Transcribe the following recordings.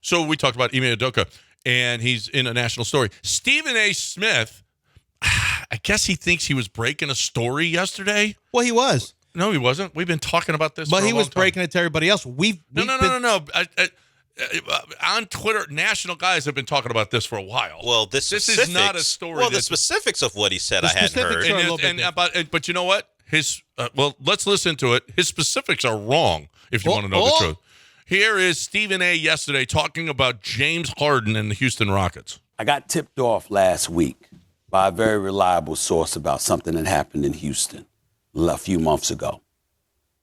So we talked about Ime Udoka, and he's in a national story. Stephen A. Smith, I guess he thinks he was breaking a story yesterday. Well, he was. No, he wasn't. We've been talking about this. But for he a was long time. breaking it to everybody else. No. On Twitter, national guys have been talking about this for a while. Well, this is not a story. Well, the specifics of what he said, I hadn't heard. But you know what? Let's listen to it. His specifics are wrong. If you want to know the truth, here is Stephen A. yesterday talking about James Harden and the Houston Rockets. I got tipped off last week by a very reliable source about something that happened in Houston a few months ago.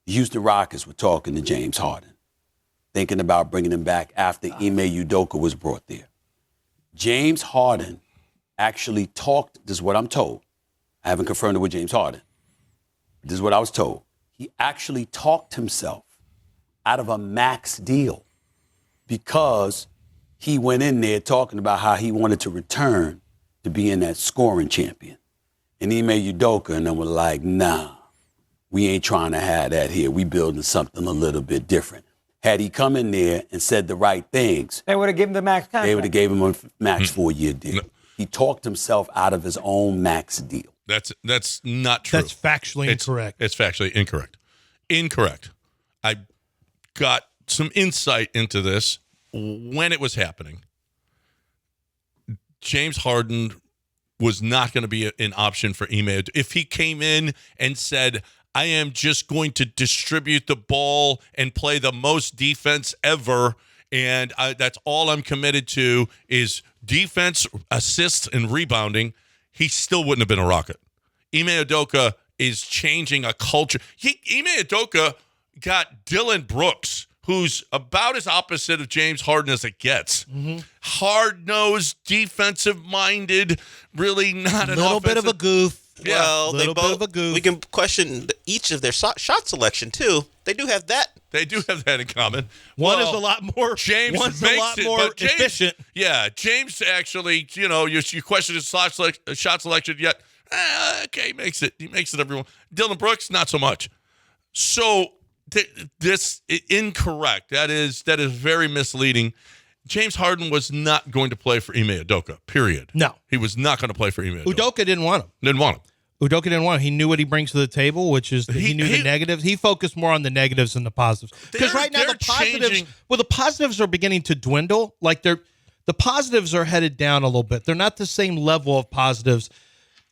The Houston Rockets were talking to James Harden, thinking about bringing him back after Ime Udoka was brought there. James Harden actually talked, this is what I'm told. I haven't confirmed it with James Harden. This is what I was told. He actually talked himself out of a max deal because he went in there talking about how he wanted to return to being that scoring champion. And Ime Udoka and them were like, nah, we ain't trying to have that here. We building something a little bit different. Had he come in there and said the right things, they would have given him the max contract. They would have gave him a max 4-year deal. No. He talked himself out of his own max deal. That's not true. That's factually incorrect. It's factually incorrect. Incorrect. I got some insight into this when it was happening. James Harden was not going to be an option for Ime. If he came in and said, I am just going to distribute the ball and play the most defense ever, and that's all I'm committed to is defense, assists, and rebounding, he still wouldn't have been a Rocket. Ime Udoka is changing a culture. Ime Udoka got Dylan Brooks, who's about as opposite of James Harden as it gets. Mm-hmm. Hard-nosed, defensive-minded, really not an little bit of a goof. Yeah, well, they both. We can question each of their shot selection too. They do have that. They do have that in common. One is a lot more. James one's a lot more efficient. Yeah, James actually. You question his shot selection yet? Okay, he makes it. He makes it. Everyone. Dylan Brooks, not so much. So this incorrect. That is very misleading. James Harden was not going to play for Ime Udoka, period. No. He was not going to play for Ime Udoka. Udoka didn't want him. Udoka didn't want him. He knew what he brings to the table, which is he knew the negatives. He focused more on the negatives than the positives. Because right now the positives are beginning to dwindle. Like the positives are headed down a little bit. They're not the same level of positives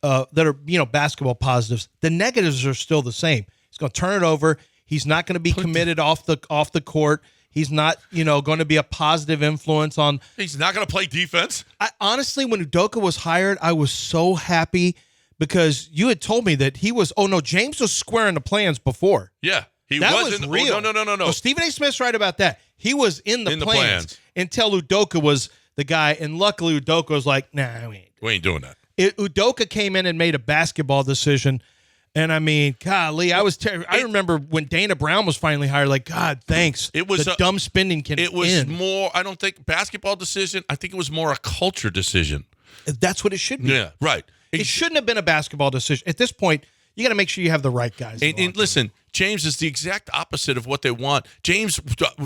that are basketball positives. The negatives are still the same. He's going to turn it over. He's not going to be committed off the court. He's not, going to be a positive influence on. He's not going to play defense. Honestly, when Udoka was hired, I was so happy because you had told me that he was. Oh no, James was squaring the plans before. Yeah, that was real. Oh, no. Oh, Stephen A. Smith's right about that. He was in the plans until Udoka was the guy, and luckily Udoka was like, "Nah, we ain't doing that." Udoka came in and made a basketball decision. And I mean, golly, I remember when Dana Brown was finally hired, like, God, thanks. It was the dumb spending can It was end. more, I don't think, basketball decision. I think it was more a culture decision. That's what it should be. Yeah, right. It shouldn't have been a basketball decision. At this point, you got to make sure you have the right guys. And listen, James is the exact opposite of what they want. James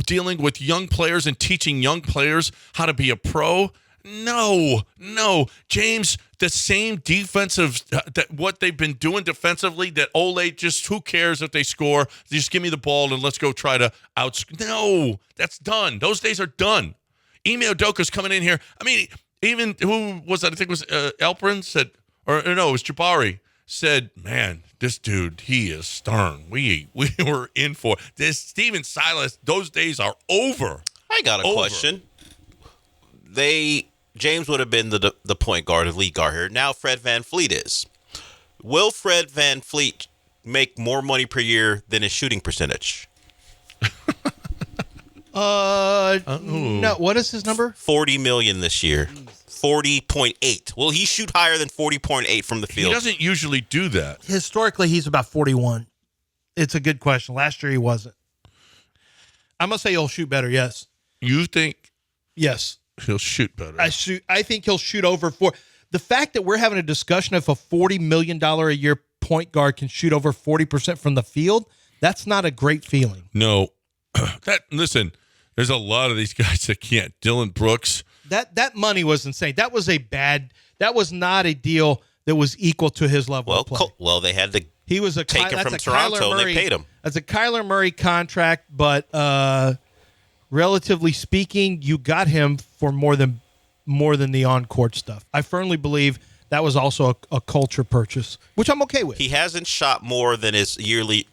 dealing with young players and teaching young players how to be a pro. No. James, the same defensive, what they've been doing defensively, that Ole just, who cares if they score? Just give me the ball and let's go try to No, that's done. Those days are done. Ime Udoka's coming in here. I mean, even, who was that? I think it was Alperin said, or no, it was Jabari said, man, this dude, he is stern. We were in for this. Steven Silas, those days are over. I got a question. James would have been the point guard, the lead guard here. Now Fred VanVleet is. Will Fred VanVleet make more money per year than his shooting percentage? No. What is his number? $40 million this year. 40.8. Will he shoot higher than 40.8 from the field? He doesn't usually do that. Historically, he's about 41. It's a good question. Last year, he wasn't. I'm going to say he'll shoot better, yes. You think? Yes. He'll shoot better. I think he'll shoot over 4. The fact that we're having a discussion if a $40 million a year point guard can shoot over 40% from the field, that's not a great feeling. No. Listen, There's a lot of these guys that can't. Dylan Brooks. That money was insane. That was not a deal that was equal to his level of play. Well, they had to take him from Toronto, and they paid him. That's a Kyler Murray contract, but relatively speaking, you got him for more than the on-court stuff. I firmly believe that was also a culture purchase, which I'm okay with. He hasn't shot more than his yearly,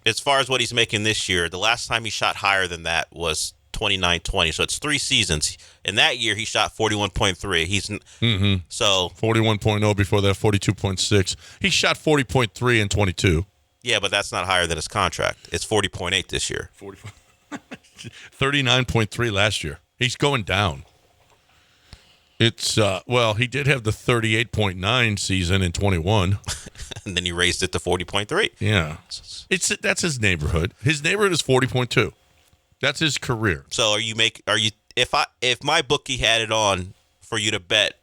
as far as what he's making this year. The last time he shot higher than that was 29-20, so it's 3 seasons. In that year, he shot 41.3. He's so 41.0 before that, 42.6. He shot 40.3 in 22. Yeah, but that's not higher than his contract. It's 40.8 this year. 39.3 last year. He's going down. It's he did have the 38.9 season in 21, and then he raised it to 40.3. Yeah, that's his neighborhood. His neighborhood is 40.2. That's his career. So if my bookie had it on for you to bet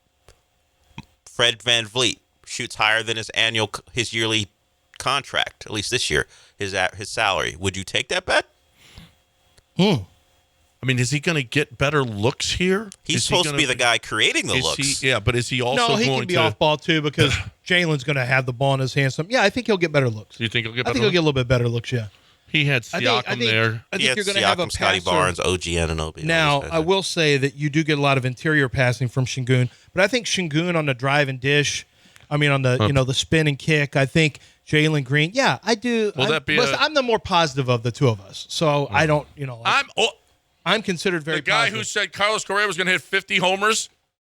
Fred VanVleet shoots higher than his yearly contract, at least this year, his salary, would you take that bet? I mean, is he going to get better looks here? He's supposed to be the guy creating the looks. But is he also going to... No, he can be off ball too because Jalen's going to have the ball in his hands. Yeah, I think he'll get better looks. You think he'll get better I think he'll get a little bit better looks, yeah. He had Siakam there. I think you're going to have a Scotty Barnes, OG Anunoby. Now, I will say that you do get a lot of interior passing from Şengün, but I think Şengün on the drive and dish, on the the spin and kick, I think Jalen Green, yeah, I do. I'm the more positive of the two of us, so I don't, I'm considered very positive. The guy positive. who said Carlos Correa was going to hit 50 homers